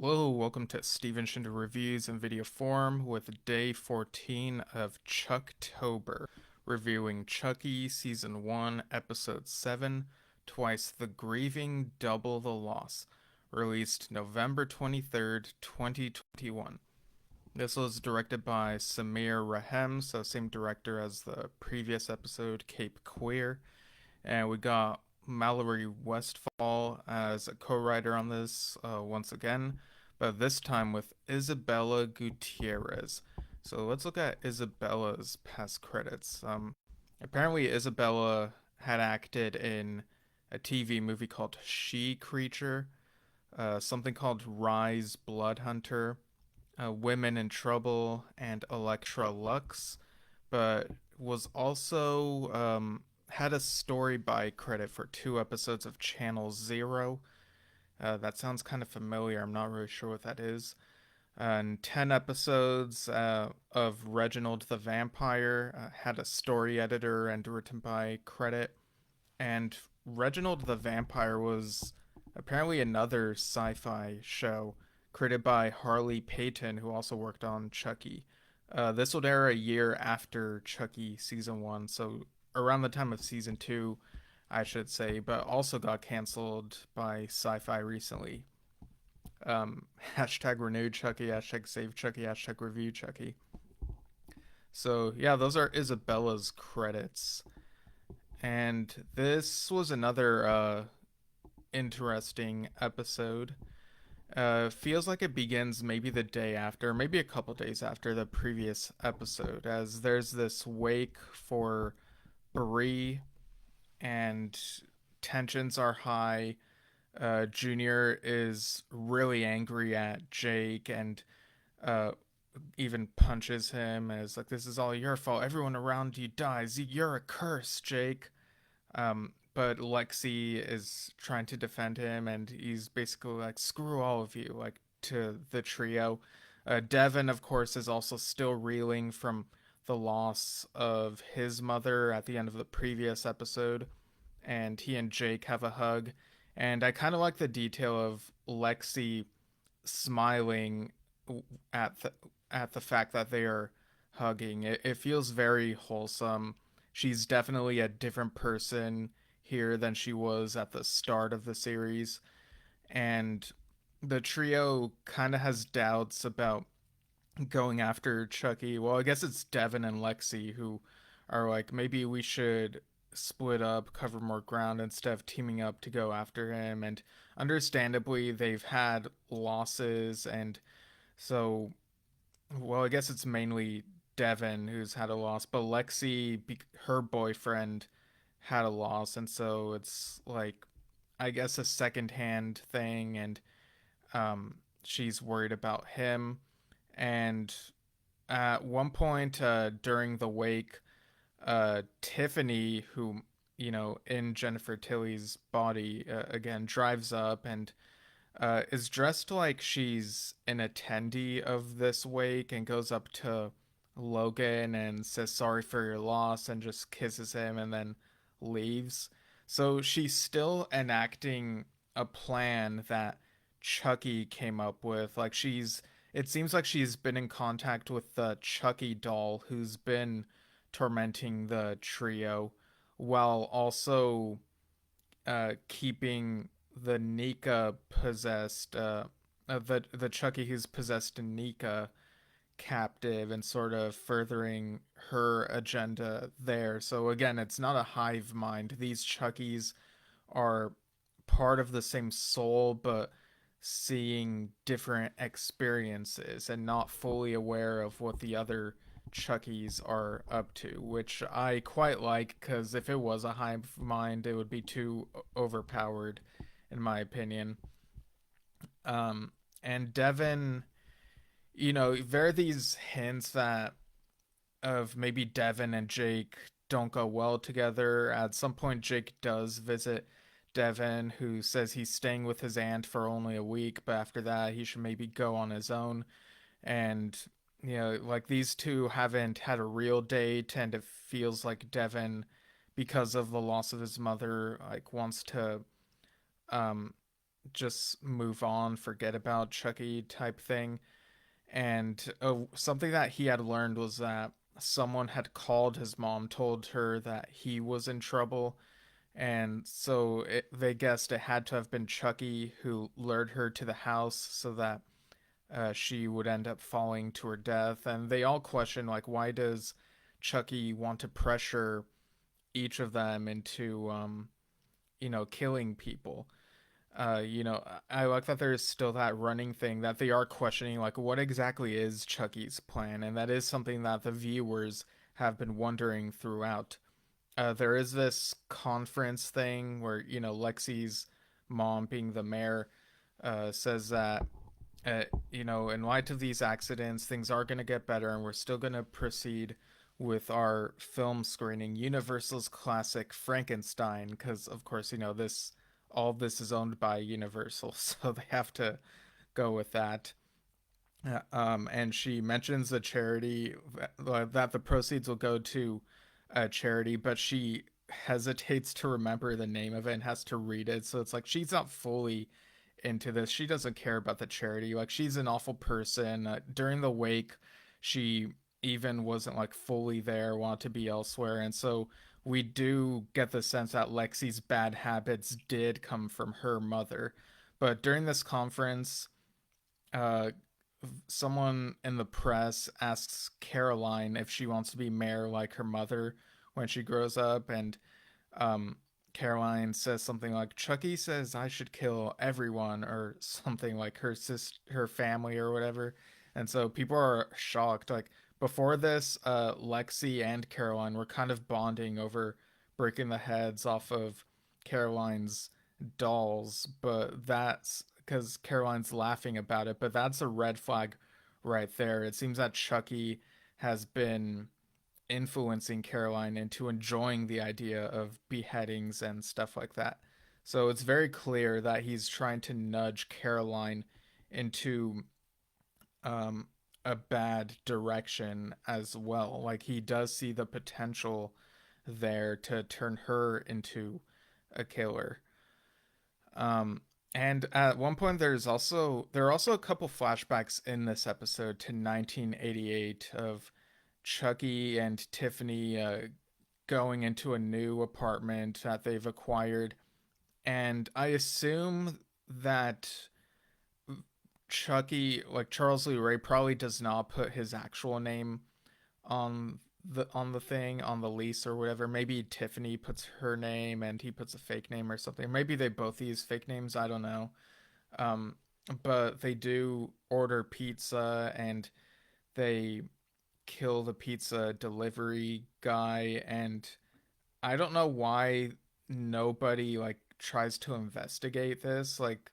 Hello, welcome to Steven Shinder Reviews in video form with day 14 of Chucktober, reviewing Chucky Season 1, Episode 7, Twice the Grieving, Double the Loss, released November 23rd, 2021. This was directed by Samir Rahem, so same director as the previous episode, Cape Queer, and we got Mallory Westfall as a co-writer on this once again, but this time with Isabella Gutierrez. So let's look at Isabella's past credits. Apparently, Isabella had acted in a TV movie called She Creature, something called Rise Blood Hunter, Women in Trouble, and Electra Lux, but was also had a story by credit for 2 episodes of Channel Zero. That sounds kind of familiar. I'm not really sure what that is. And 10 episodes of Reginald the Vampire, had a story editor and written by credit. And Reginald the Vampire was apparently another sci fi show created by Harley Payton, who also worked on Chucky. This would air a year after Chucky season 1, so around the time of season 2, I should say, but also got canceled by Sci Fi recently. Hashtag renewed Chucky, hashtag save Chucky, hashtag review Chucky. So, yeah, those are Isabella's credits. And this was another interesting episode. Feels like it begins maybe the day after, maybe a couple days after the previous episode, as there's this wake for Bree and tensions are high. Junior is really angry at Jake and uh, even punches him as like, this is all your fault. Everyone around you dies. You're a curse, Jake. But Lexi is trying to defend him, and he's basically like, screw all of you, like to the trio. Devin, of course, is also still reeling from the loss of his mother at the end of the previous episode, and he and Jake have a hug. And I kind of like the detail of Lexi smiling at the fact that they are hugging. It feels very wholesome. She's definitely a different person here than she was at the start of the series, and the trio kind of has doubts about going after Chucky. Well, I guess it's Devin and Lexi who are like, maybe we should split up, cover more ground instead of teaming up to go after him. And understandably, they've had losses, and so, well, I guess it's mainly Devin who's had a loss, but Lexi, her boyfriend, had a loss, and so it's like, I guess, a secondhand thing, and she's worried about him. And at one point during the wake, Tiffany, who, in Jennifer Tilly's body, again, drives up and is dressed like she's an attendee of this wake and goes up to Logan and says sorry for your loss and just kisses him and then leaves. So she's still enacting a plan that Chucky came up with. Like, it seems like she's been in contact with the Chucky doll who's been tormenting the trio while also keeping the Nika possessed, the Chucky who's possessed Nika captive and sort of furthering her agenda there. So again, it's not a hive mind. These Chuckies are part of the same soul, but seeing different experiences and not fully aware of what the other Chuckies are up to, which I quite like, because if it was a hive mind, it would be too overpowered, in my opinion. And Devin, there are these hints that of maybe Devin and Jake don't go well together. At some point, Jake does visit Devin, who says he's staying with his aunt for only a week, but after that, he should maybe go on his own. And, like, these two haven't had a real date, and it feels like Devin, because of the loss of his mother, like, wants to um just move on, forget about Chucky type thing. And something that he had learned was that someone had called his mom, told her that he was in trouble, and so they guessed it had to have been Chucky who lured her to the house so that she would end up falling to her death. And they all question, like, why does Chucky want to pressure each of them into, killing people? I like that there's still that running thing that they are questioning, like, what exactly is Chucky's plan? And that is something that the viewers have been wondering throughout. There is this conference thing where, Lexi's mom, being the mayor, says that, in light of these accidents, things are going to get better and we're still going to proceed with our film screening, Universal's classic Frankenstein, because, of course, all of this is owned by Universal, so they have to go with that. And she mentions the charity that the proceeds will go to a charity, but she hesitates to remember the name of it and has to read it. So it's like she's not fully into this. She doesn't care about the charity. Like, she's an awful person. During the wake, she even wasn't like fully there, wanted to be elsewhere. And so we do get the sense that Lexi's bad habits did come from her mother. But during this conference, uh, someone in the press asks Caroline if she wants to be mayor like her mother when she grows up, and um, Caroline says something like, "Chucky says I should kill everyone," or something like her family, or whatever. And so people are shocked. Like, before this, Lexi and Caroline were kind of bonding over breaking the heads off of Caroline's dolls, but that's because Caroline's laughing about it. But that's a red flag right there. It seems that Chucky has been influencing Caroline into enjoying the idea of beheadings and stuff like that. So it's very clear that he's trying to nudge Caroline into um, a bad direction as well. Like, he does see the potential there to turn her into a killer. Um, and at one point, there are also a couple flashbacks in this episode to 1988 of Chucky and Tiffany going into a new apartment that they've acquired, and I assume that Chucky, like Charles Lee Ray, probably does not put his actual name on the thing, on the lease or whatever. Maybe Tiffany puts her name and he puts a fake name or something. Maybe they both use fake names. I don't know. Um, but they do order pizza and they kill the pizza delivery guy, and I don't know why nobody like tries to investigate this. Like,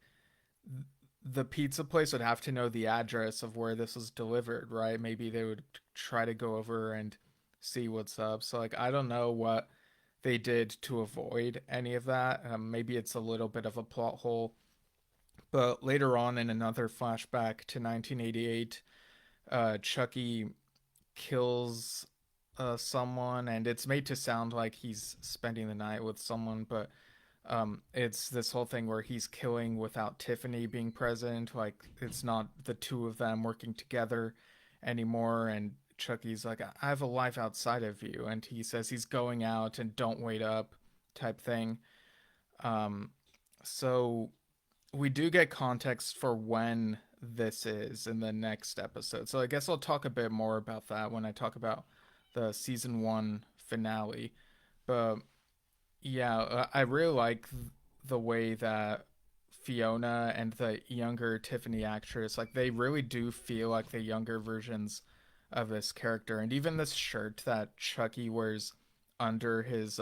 the pizza place would have to know the address of where this was delivered, right? Maybe they would try to go over and see what's up. So, like, I don't know what they did to avoid any of that. Maybe it's a little bit of a plot hole. But later on, in another flashback to 1988, Chucky kills someone, and it's made to sound like he's spending the night with someone, but it's this whole thing where he's killing without Tiffany being present. Like, it's not the two of them working together anymore. And Chucky's like, I have a life outside of you. And he says he's going out and don't wait up, type thing. Um, so we do get context for when this is in the next episode. So I guess I'll talk a bit more about that when I talk about the season one finale. But yeah, I really like the way that Fiona and the younger Tiffany actress, like, they really do feel like the younger versions of this character. And even this shirt that Chucky wears under his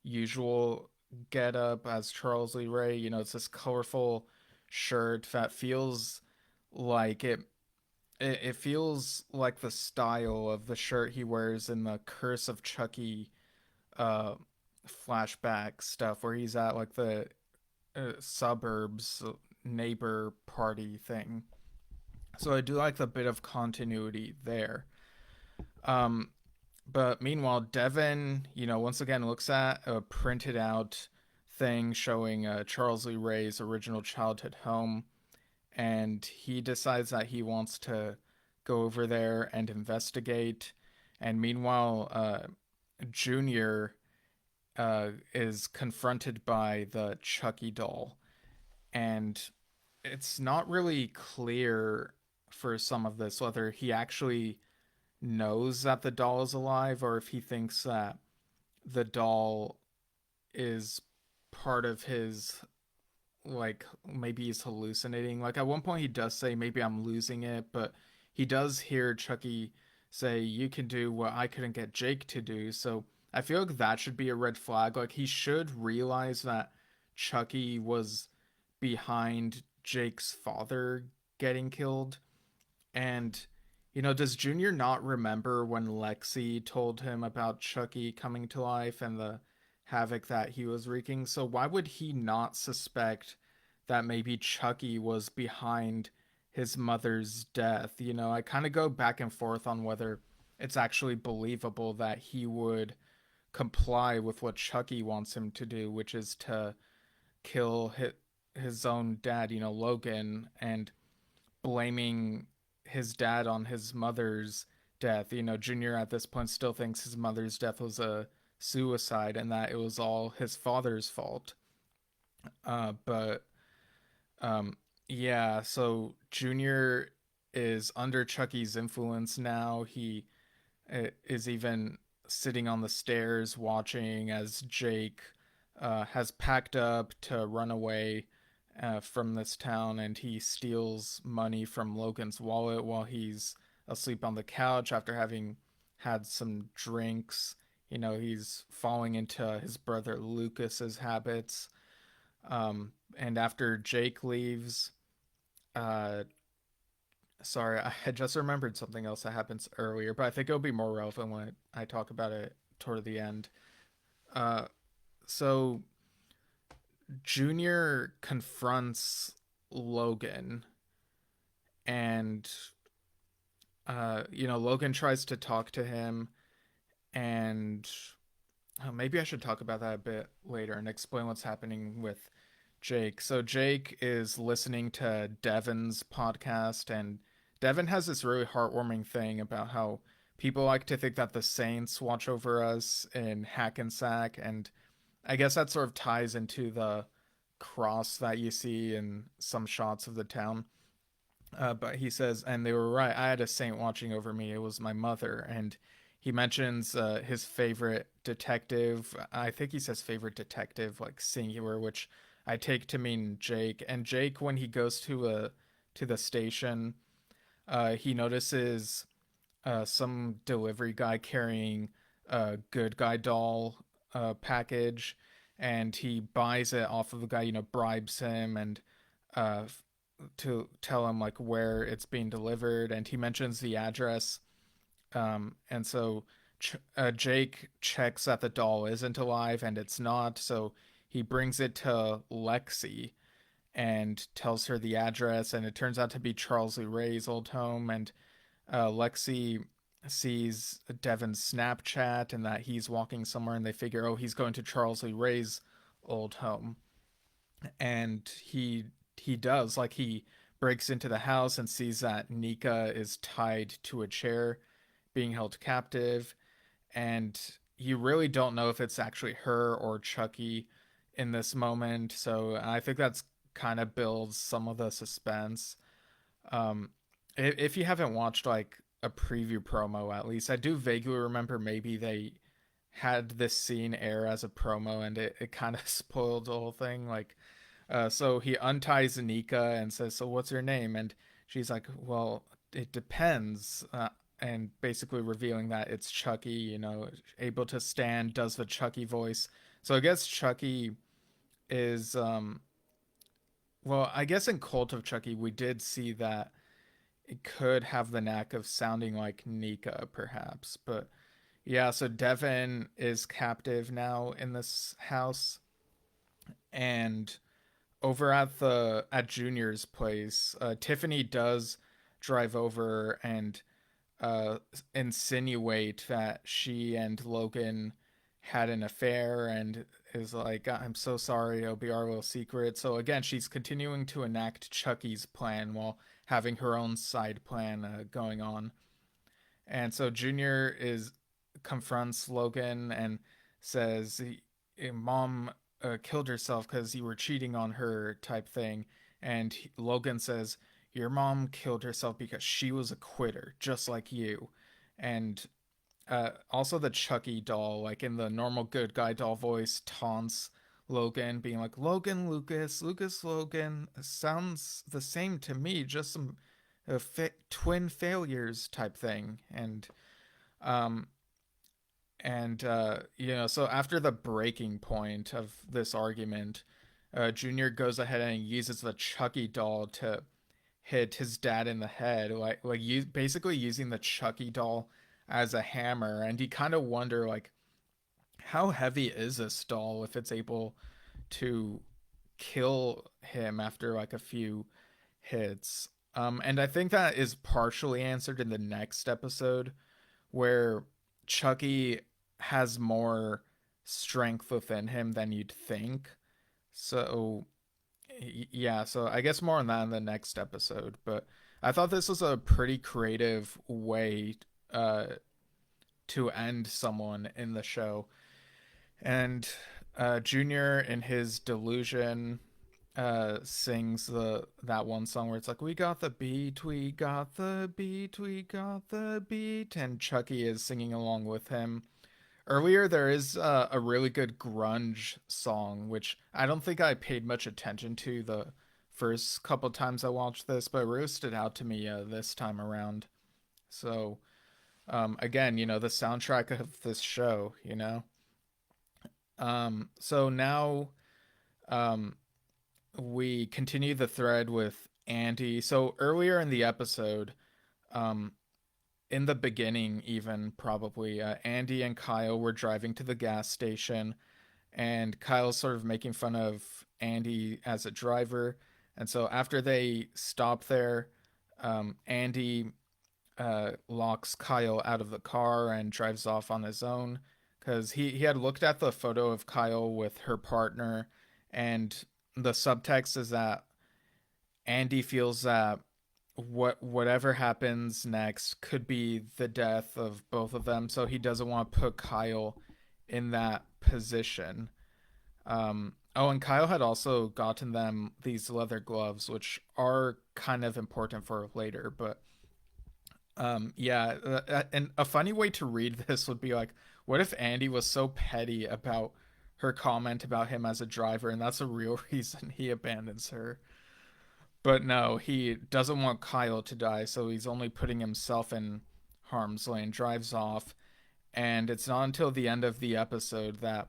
usual get up as Charles Lee Ray, it's this colorful shirt that feels like it feels like the style of the shirt he wears in the Curse of Chucky uh flashback stuff, where he's at like the suburbs neighbor party thing. So I do like the bit of continuity there. Um, but meanwhile, Devin, once again looks at a printed out thing showing Charles Lee Ray's original childhood home, and he decides that he wants to go over there and investigate. And meanwhile, Junior is confronted by the Chucky doll, and it's not really clear for some of this whether he actually knows that the doll is alive or if he thinks that the doll is part of his, like, maybe he's hallucinating. Like at one point he does say maybe I'm losing it, but he does hear Chucky say you can do what I couldn't get Jake to do. So I feel like that should be a red flag. Like he should realize that Chucky was behind Jake's father getting killed. And does Junior not remember when Lexi told him about Chucky coming to life and the havoc that he was wreaking? So why would he not suspect that maybe Chucky was behind his mother's death? I kind of go back and forth on whether it's actually believable that he would comply with what Chucky wants him to do, which is to kill his own dad, Logan, and blaming his dad on his mother's death. Junior at this point still thinks his mother's death was a suicide and that it was all his father's fault. But yeah, so Junior is under Chucky's influence now. He is even sitting on the stairs watching as Jake has packed up to run away from this town, and he steals money from Logan's wallet while he's asleep on the couch after having had some drinks. He's falling into his brother Lucas's habits. And after Jake leaves, uh, sorry, I had just remembered something else that happens earlier, but I think it'll be more relevant when I talk about it toward the end. Uh, so Junior confronts Logan, and Logan tries to talk to him, and maybe I should talk about that a bit later and explain what's happening with Jake. So Jake is listening to Devin's podcast, and Devin has this really heartwarming thing about how people like to think that the Saints watch over us in Hackensack, and I guess that sort of ties into the cross that you see in some shots of the town. But he says, and they were right. I had a saint watching over me. It was my mother. And he mentions his favorite detective. I think he says favorite detective, like singular, which I take to mean Jake. And Jake, when he goes to the station, he notices some delivery guy carrying a good guy doll package, and he buys it off of the guy, bribes him and uh, to tell him like where it's being delivered, and he mentions the address. And so Jake checks that the doll isn't alive, and it's not. So he brings it to Lexi and tells her the address, and it turns out to be Charles Lee Ray's old home. And Lexi sees Devin's Snapchat and that he's walking somewhere, and they figure, oh, he's going to Charles Lee Ray's old home. And he does, like, he breaks into the house and sees that Nika is tied to a chair being held captive, and you really don't know if it's actually her or Chucky in this moment. So I think that's kind of builds some of the suspense. um if you haven't watched like a preview promo, at least I do vaguely remember maybe they had this scene air as a promo, and it kind of spoiled the whole thing. Like, so he unties Nika and says, so what's your name? And she's like, well, it depends. And basically revealing that it's Chucky, able to stand, does the Chucky voice. So I guess Chucky is, well, I guess in Cult of Chucky, we did see that it could have the knack of sounding like Nika, perhaps. But yeah, so Devin is captive now in this house, and over at Junior's place, Tiffany does drive over and uh, insinuate that she and Logan had an affair, and is like, I'm so sorry, it'll be our little secret. So again, she's continuing to enact Chucky's plan while having her own side plan going on. And so Junior is confronts Logan and says, "Mom killed herself because you were cheating on her," type thing. And Logan says, "Your mom killed herself because she was a quitter, just like you." And also the Chucky doll, like in the normal good guy doll voice, taunts Logan, being like, "Logan, Lucas, Lucas, Logan, sounds the same to me, just some twin failures," type thing. Um, so after the breaking point of this argument, Junior goes ahead and uses the Chucky doll to hit his dad in the head, basically using the Chucky doll as a hammer. And you kind of wonder, like, how heavy is this doll if it's able to kill him after like a few hits? And I think that is partially answered in the next episode, where Chucky has more strength within him than you'd think. So yeah, so I guess more on that in the next episode. But I thought this was a pretty creative way uh, to end someone in the show. And Junior, in his delusion, sings the that one song where it's like, "We got the beat, we got the beat, we got the beat," and Chucky is singing along with him. Earlier, there is a really good grunge song, which I don't think I paid much attention to the first couple times I watched this, but it really stood out to me this time around. So, again, the soundtrack of this show, So now um, we continue the thread with Andy. So earlier in the episode, um, in the beginning, even probably, Andy and Kyle were driving to the gas station, and Kyle's sort of making fun of Andy as a driver. And so after they stop there, Andy locks Kyle out of the car and drives off on his own because he had looked at the photo of Kyle with her partner, and the subtext is that Andy feels that whatever happens next could be the death of both of them, so he doesn't want to put Kyle in that position. And Kyle had also gotten them these leather gloves, which are kind of important for later. But yeah, and a funny way to read this would be like, what if Andy was so petty about her comment about him as a driver, and that's a real reason he abandons her? But no, he doesn't want Kyle to die, so he's only putting himself in harm's way and drives off. And it's not until the end of the episode that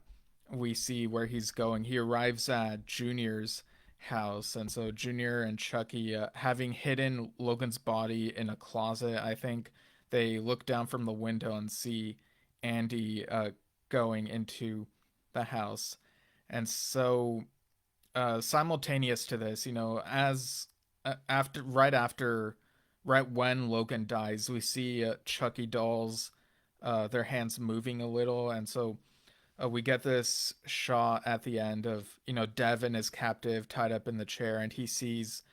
we see where he's going. He arrives at Junior's house, and so Junior and Chucky, having hidden Logan's body in a closet, I think they look down from the window and see Andy going into the house. And so simultaneous to this, as right when Logan dies, we see Chucky dolls, their hands moving a little, and so we get this shot at the end of Devin is captive, tied up in the chair, and he's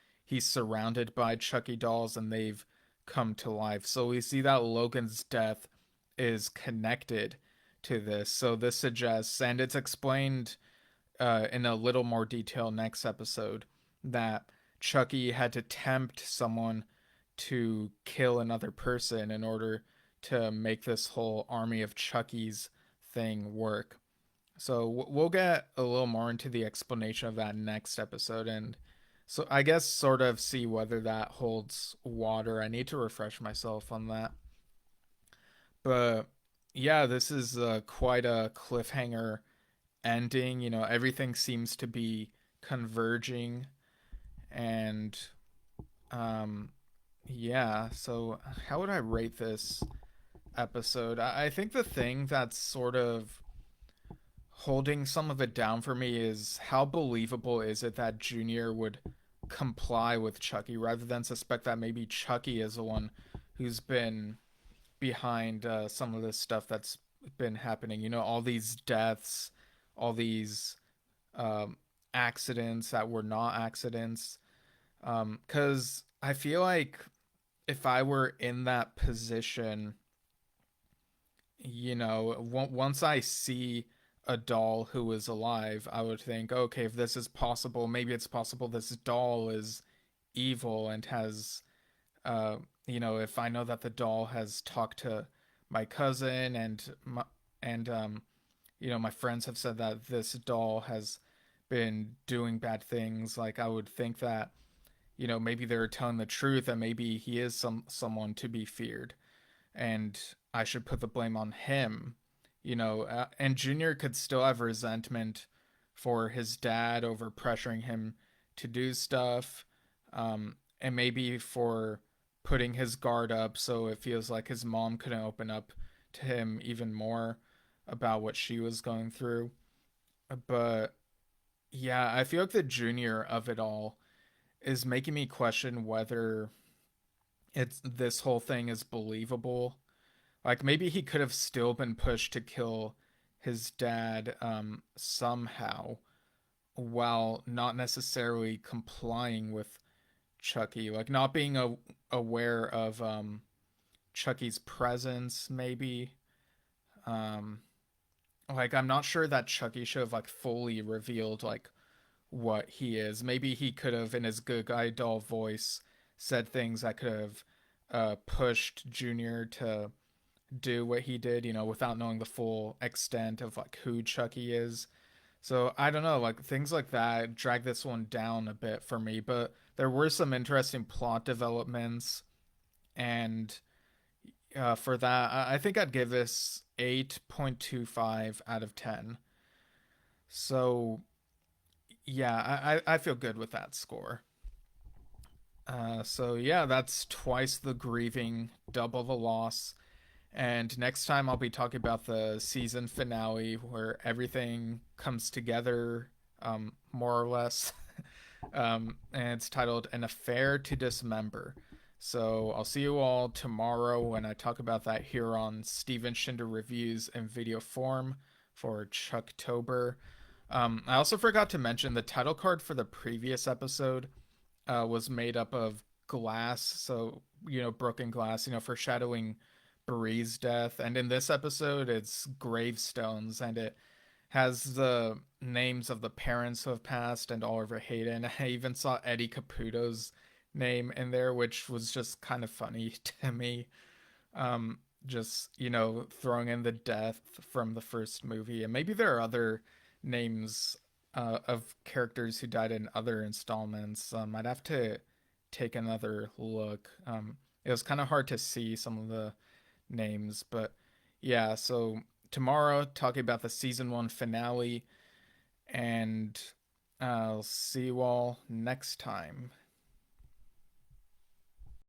surrounded by Chucky dolls, and they've come to life. So we see that Logan's death is connected to this. So this suggests, and it's explained in a little more detail next episode, that Chucky had to tempt someone to kill another person in order to make this whole army of Chuckies thing work. So we'll get a little more into the explanation of that next episode, and so I guess sort of see whether that holds water. I need to refresh myself on that. But yeah, this is quite a cliffhanger ending. Everything seems to be converging, and um, yeah. So how would I rate this episode? I think the thing that's sort of holding some of it down for me is how believable is it that Junior would comply with Chucky rather than suspect that maybe Chucky is the one who's been behind some of this stuff that's been happening. All these deaths, all these um, accidents that were not accidents. Because I feel like if I were in that position, once I see a doll who is alive, I would think, okay, if this is possible, maybe it's possible this doll is evil and has, if I know that the doll has talked to my cousin and my friends have said that this doll has been doing bad things, like I would think that, maybe they're telling the truth and maybe he is someone to be feared and I should put the blame on him. And Junior could still have resentment for his dad over pressuring him to do stuff, and maybe for putting his guard up so it feels like his mom couldn't open up to him even more about what she was going through. But yeah, I feel like the Junior of it all is making me question whether it's this whole thing is believable. Like maybe he could have still been pushed to kill his dad somehow while not necessarily complying with Chucky, like not being aware of Chucky's presence maybe. Um like I'm not sure that Chucky should have like fully revealed like what he is. Maybe he could have in his good guy doll voice said things that could have pushed Junior to do what he did, without knowing the full extent of like who Chucky is. So I don't know, like things like that drag this one down a bit for me, but there were some interesting plot developments, and for that, I think I'd give this 8.25 out of 10. So yeah, I feel good with that score. So yeah, that's twice the grieving, double the loss. And next time I'll be talking about the season finale where everything comes together, more or less. And it's titled An Affair to Dismember. So I'll see you all tomorrow when I talk about that here on Steven Shinder Reviews in video form for Chucktober. I also forgot to mention the title card for the previous episode was made up of glass, so broken glass, foreshadowing Bree's death. And in this episode, it's gravestones, and it has the names of the parents who have passed and Oliver Hayden. I even saw Eddie Caputo's name in there, which was just kind of funny to me. Just throwing in the death from the first movie, and maybe there are other names of characters who died in other installments. I'd have to take another look. It was kind of hard to see some of the names, but yeah. So tomorrow, talking about the season one finale, and I'll see you all next time.